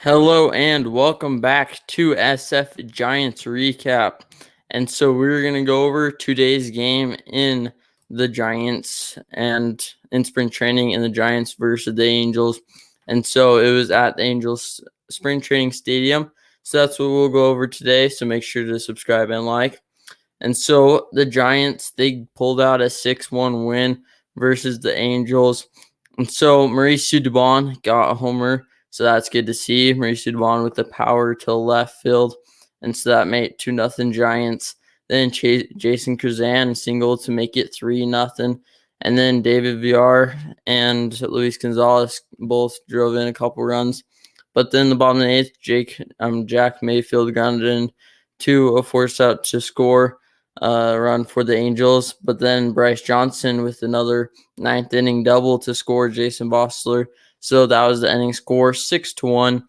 Hello and welcome back to SF Giants Recap. And so we're going to go over today's game in the Giants and in spring training in the Giants versus the Angels. And so it was at the Angels spring training stadium. So that's what we'll go over today. So make sure to subscribe and like. And so the Giants, they pulled out a 6-1 win versus the Angels. And so Mauricio Dubon got a homer. So that's good to see. Mauricio Dubon with the power to left field. And so that made 2-0 Giants. Then Jason Kruzan single to make it 3-0. And then David Villar and Luis Gonzalez both drove in a couple runs. But then the bottom of the eighth, Jack Mayfield grounded in to a force out to score run for the Angels. But then Bryce Johnson with another ninth inning double to score Jason Bossler. So that was the inning score, 6-1.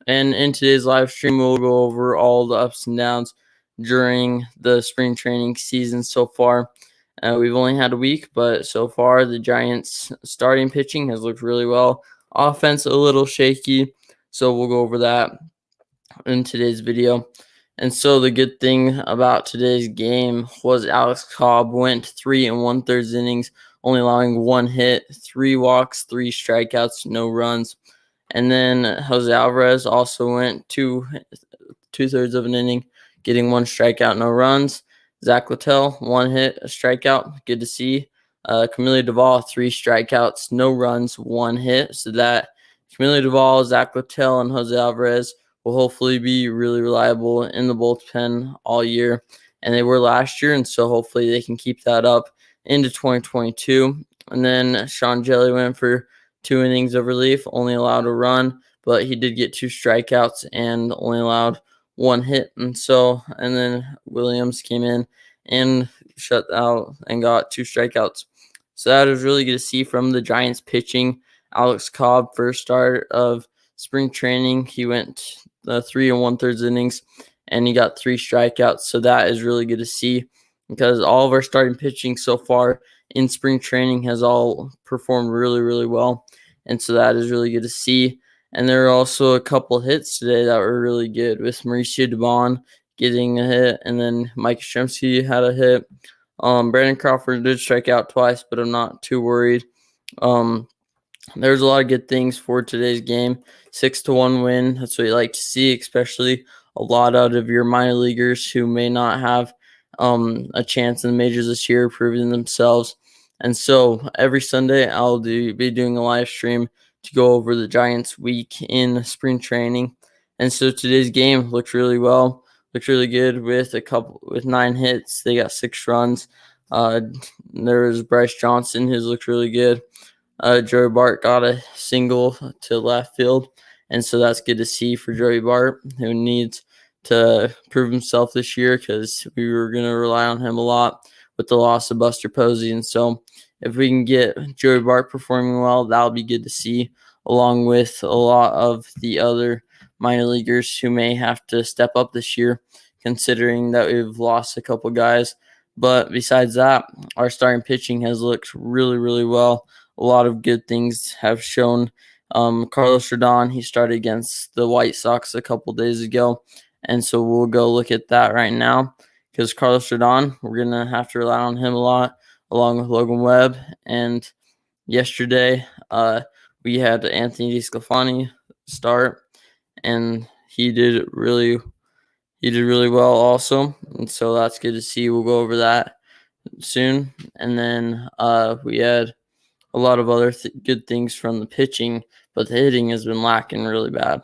And in today's live stream, we'll go over all the ups and downs during the spring training season so far. We've only had a week, but so far the Giants' starting pitching has looked really well. Offense a little shaky, so we'll go over that in today's video. And so the good thing about today's game was Alex Cobb went 3 1/3 innings, only allowing one hit, 3 walks, 3 strikeouts, no runs. And then Jose Alvarez also went 2/3 of an inning, getting 1 strikeout, no runs. Zach Littell, 1 hit, a strikeout, good to see. Camilo Duvall, 3 strikeouts, no runs, 1 hit. So that Camilo Duvall, Zach Littell, and Jose Alvarez will hopefully be really reliable in the bullpen all year. And they were last year, and so hopefully they can keep that up into 2022. And then Sean Jelly went for 2 innings of relief, only allowed a run, but he did get 2 strikeouts and only allowed 1 hit. And then Williams came in and shut out and got 2 strikeouts. So that was really good to see from the Giants pitching. Alex Cobb, first start of spring training, he went 3 1/3 innings and he got 3 strikeouts. So that is really good to see because all of our starting pitching so far in spring training has all performed really, really well. And so that is really good to see. And there are also a couple hits today that were really good, with Mauricio Dubon getting a hit, and then Mike Yastrzemski had a hit. Brandon Crawford did strike out twice, but I'm not too worried. There's a lot of good things for today's game. 6-1 win. That's what you like to see, especially a lot out of your minor leaguers who may not have a chance in the majors this year, proving themselves. And so every Sunday I'll be doing a live stream to go over the Giants' week in spring training. And so today's game looked really well, looked really good with 9 hits. They got 6 runs. There was Bryce Johnson, who's looked really good. Joey Bart got a single to left field, and so that's good to see for Joey Bart, who needs to prove himself this year because we were going to rely on him a lot with the loss of Buster Posey. And so if we can get Joey Bart performing well, that'll be good to see, along with a lot of the other minor leaguers who may have to step up this year, considering that we've lost a couple guys. But besides that, our starting pitching has looked really, really well. A lot of good things have shown. Carlos Rodon, he started against the White Sox a couple days ago. And so we'll go look at that right now, because Carlos Rodon, we're going to have to rely on him a lot, along with Logan Webb. And yesterday, we had Anthony DeSclafani start, and he did really well also. And so that's good to see. We'll go over that soon. And then we had a lot of other good things from the pitching, but the hitting has been lacking really bad.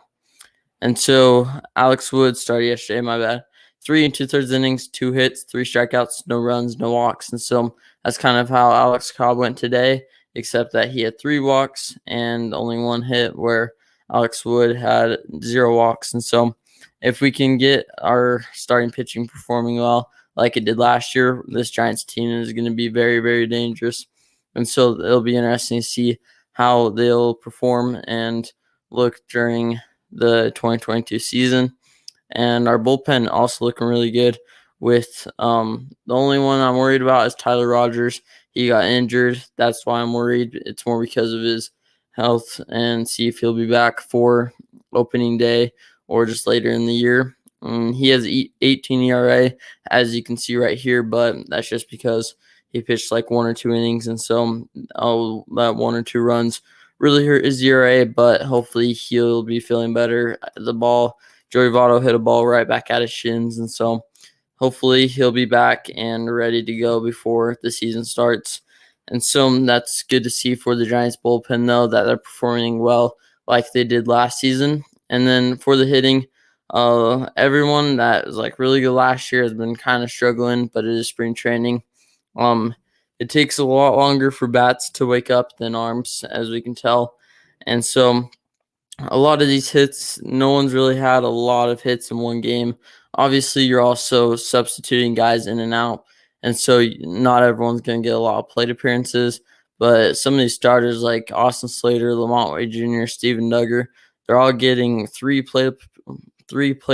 And so Alex Wood started yesterday, 3 2/3 innings, 2 hits, 3 strikeouts, no runs, no walks. And so that's kind of how Alex Cobb went today, except that he had 3 walks and only 1 hit, where Alex Wood had 0 walks. And so if we can get our starting pitching performing well like it did last year, this Giants team is going to be very, very dangerous. And so it'll be interesting to see how they'll perform and look during the 2022 season. And our bullpen also looking really good, with the only one I'm worried about is Tyler Rogers. He got injured. That's why I'm worried. It's more because of his health, and see if he'll be back for opening day or just later in the year. He has 18 ERA, as you can see right here, but that's just because he pitched like 1 or 2 innings, and so that 1 or 2 runs really hurt his ERA, but hopefully he'll be feeling better. Joey Votto hit a ball right back at his shins, and so hopefully he'll be back and ready to go before the season starts. And so that's good to see for the Giants bullpen, though, that they're performing well like they did last season. And then for the hitting, everyone that was like really good last year has been kind of struggling, but it is spring training. It takes a lot longer for bats to wake up than arms, as we can tell. And so a lot of these hits, no one's really had a lot of hits in one game. Obviously, you're also substituting guys in and out, and so not everyone's going to get a lot of plate appearances. But some of these starters like Austin Slater, Lamont Wade Jr., Steven Duggar, they're all getting three plate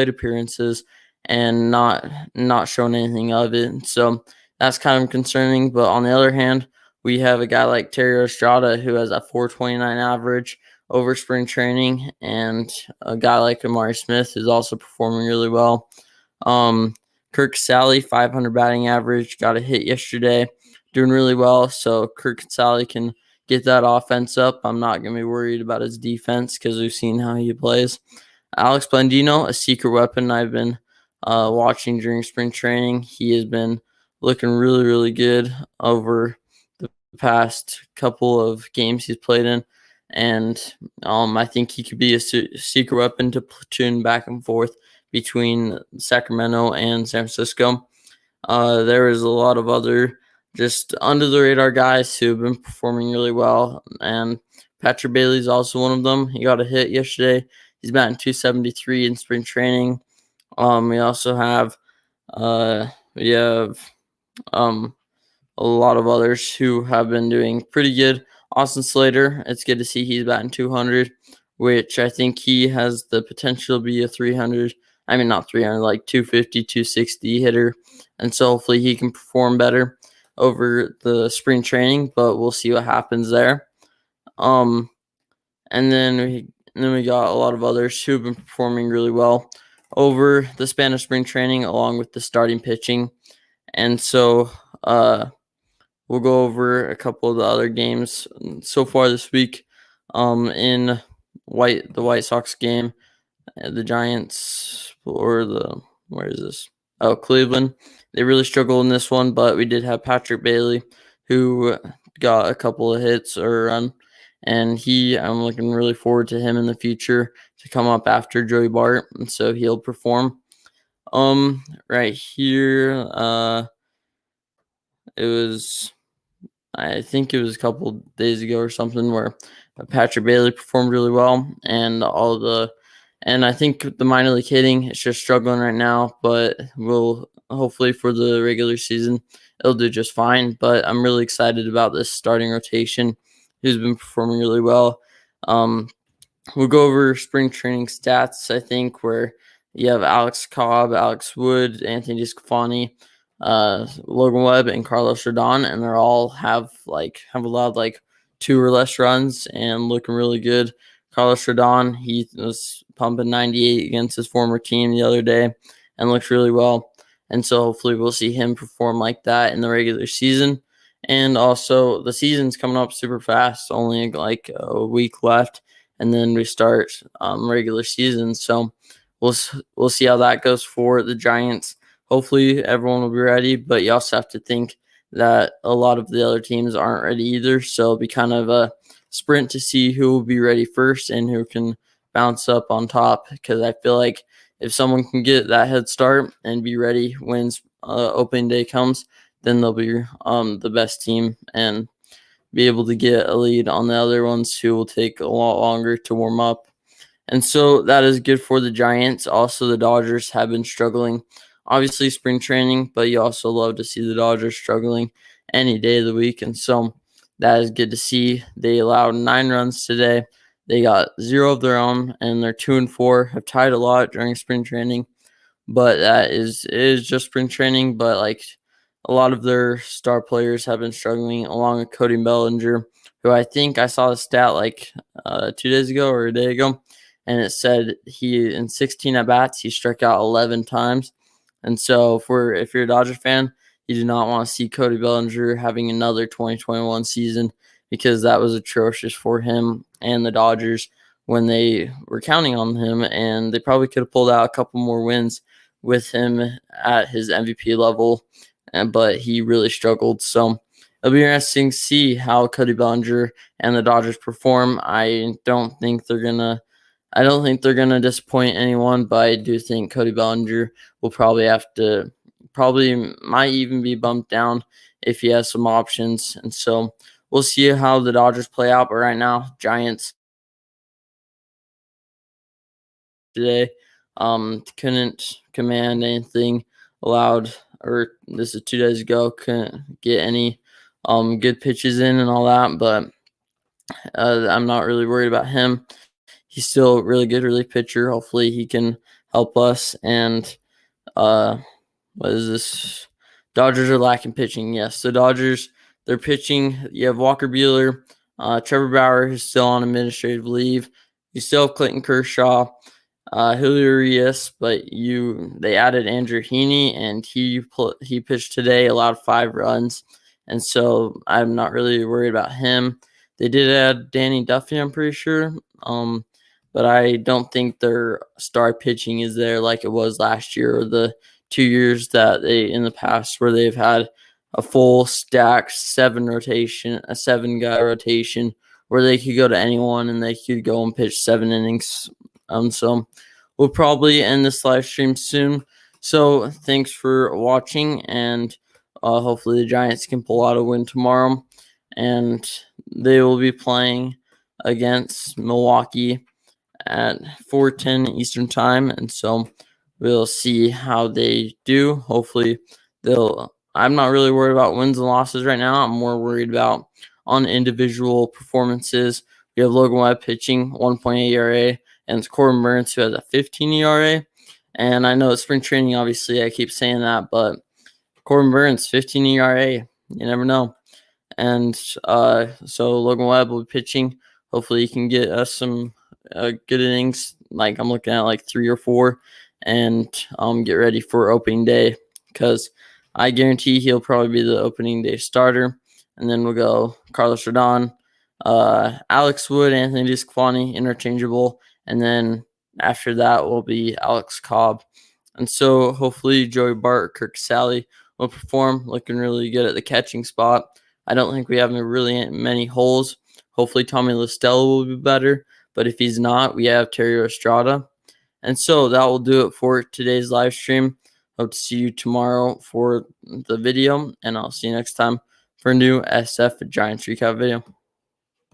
appearances and not showing anything of it. So that's kind of concerning. But on the other hand, we have a guy like Terry Estrada who has a 4.29 average over spring training, and a guy like Amari Smith is also performing really well. Kirk Sally, 500 batting average, got a hit yesterday, doing really well. So Kirk Sally can get that offense up. I'm not going to be worried about his defense because we've seen how he plays. Alex Blandino, a secret weapon I've been watching during spring training. He has been looking really, really good over the past couple of games he's played in. And I think he could be a secret weapon to platoon back and forth between Sacramento and San Francisco. There is a lot of other just under-the-radar guys who have been performing really well, and Patrick Bailey is also one of them. He got a hit yesterday. He's batting .273 in spring training. We also have a lot of others who have been doing pretty good. Austin Slater, it's good to see he's batting .200, which I think he has the potential to be a 300. I mean, not 300, like 250, 260 hitter. And so hopefully he can perform better over the spring training, but we'll see what happens there. And then we got a lot of others who have been performing really well over the span of spring training, along with the starting pitching. And so we'll go over a couple of the other games so far this week. In the White Sox game, the Giants Cleveland. They really struggled in this one, but we did have Patrick Bailey, who got a couple of hits or a run, and I'm looking really forward to him in the future to come up after Joey Bart, and so he'll perform. Right here, I think it was a couple days ago or something where Patrick Bailey performed really well, and I think the minor league hitting is just struggling right now, but we'll hopefully for the regular season it'll do just fine. But I'm really excited about this starting rotation, who's been performing really well. We'll go over spring training stats, I think, where you have Alex Cobb, Alex Wood, Anthony DeSclafani, Logan Webb, and Carlos Rodon, and they're all have allowed like 2 or less runs and looking really good. Carlos Rodon, he was pumping 98 against his former team the other day and looks really well. And so hopefully we'll see him perform like that in the regular season. And also the season's coming up super fast, only like a week left, and then we start regular season. So we'll see how that goes for the Giants. Hopefully everyone will be ready, but you also have to think that a lot of the other teams aren't ready either. So it'll be kind of a sprint to see who will be ready first and who can bounce up on top, because I feel like if someone can get that head start and be ready when opening day comes, then they'll be the best team and be able to get a lead on the other ones who will take a lot longer to warm up. And so that is good for the Giants. Also, the Dodgers have been struggling. Obviously, spring training, but you also love to see the Dodgers struggling any day of the week. And so that is good to see. They allowed 9 runs today. They got 0 of their own, and they're 2-4, have tied a lot during spring training. But that is just spring training. But like a lot of their star players have been struggling, along with Cody Bellinger, who I think I saw the stat like 2 days ago or a day ago. and it said he in 16 at bats he struck out 11 times. And so if you're a Dodger fan, you do not want to see Cody Bellinger having another 2021 season, because that was atrocious for him and the Dodgers when they were counting on him, and they probably could have pulled out a couple more wins with him at his MVP level, but he really struggled. So it'll be interesting to see how Cody Bellinger and the Dodgers perform. I don't think they're gonna disappoint anyone, but I do think Cody Bellinger will probably might even be bumped down if he has some options. And so we'll see how the Dodgers play out. But right now, Giants today couldn't command anything, allowed, or this is 2 days ago, couldn't get any good pitches in and all that. But I'm not really worried about him. He's still a really good relief pitcher. Hopefully he can help us. And what is this? Dodgers are lacking pitching. Yes, the Dodgers, they're pitching. You have Walker Buehler. Trevor Bauer is still on administrative leave. You still have Clayton Kershaw, Julio Urias, but they added Andrew Heaney, and he pitched today, allowed 5 runs. And so I'm not really worried about him. They did add Danny Duffy, I'm pretty sure. But I don't think their star pitching is there like it was last year, or the 2 years that they in the past where they've had a full stacked 7-guy rotation where they could go to anyone and they could go and pitch 7 innings. So we'll probably end this live stream soon. So thanks for watching, and hopefully the Giants can pull out a win tomorrow, and they will be playing against Milwaukee at 4:10 Eastern time. And so we'll see how they do. Hopefully I'm not really worried about wins and losses right now. I'm more worried about on individual performances. We have Logan Webb pitching 1.8 ERA, and it's Corbin Burns who has a 15 ERA. And I know it's spring training, obviously, I keep saying that, but Corbin Burns, 15 ERA. You never know. And so Logan Webb will be pitching. Hopefully he can get us some good innings. Like I'm looking at like 3 or 4, and get ready for opening day, because I guarantee he'll probably be the opening day starter. And then we'll go Carlos Rodon, Alex Wood, Anthony DeSclafani, interchangeable. And then after that will be Alex Cobb. And so hopefully Joey Bart, Kirk Sally will perform, looking really good at the catching spot. I don't think we have really many holes. Hopefully Tommy LaStella will be better, but if he's not, we have Terry Estrada. And so that will do it for today's live stream. Hope to see you tomorrow for the video, and I'll see you next time for a new SF Giants recap video.